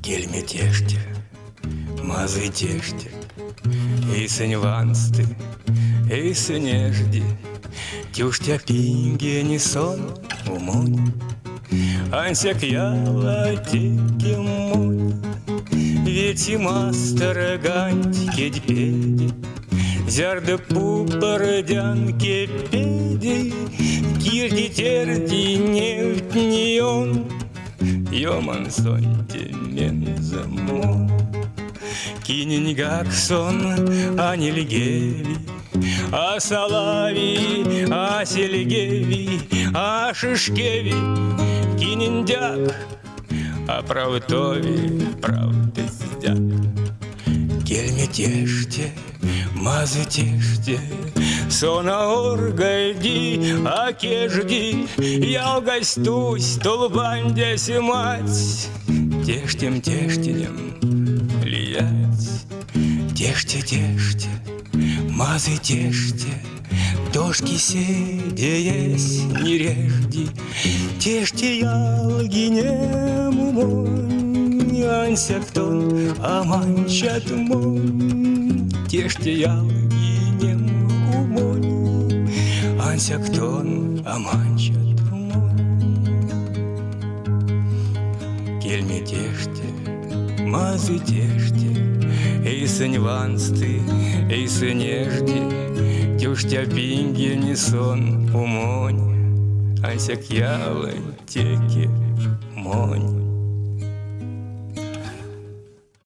Gelmetiește, mazitește, ei sănvansты, ei sănежди, тюштя пинге не сон умонь, ансяк яла теки монь, ведь и мастера гантики дпеди, зярда пупородянки педи, кирди терди нефть неон, Йоман сонте мензамон. Кинень гак сон, а не легеви, а салави, а селегеви, а шишкеви, кинендяк, а правтови, правдездяк. Гельметеште, мазытеште, сона оргальди, а кежди, я гостусь, толбандясь мать, тештем тештенем лиять. Теште, теште, мазытеште, дошки седеесь не режди, теште ялгинем умонь, ансяктон, аманчат монь, теште ялгинем умонь, ансяктон, аманчат монь. Кельметеште, мазытеште, ей сăнvansты, ей сăнежди, тюштя пинге не сон умонь, ансяк ялы теки монь.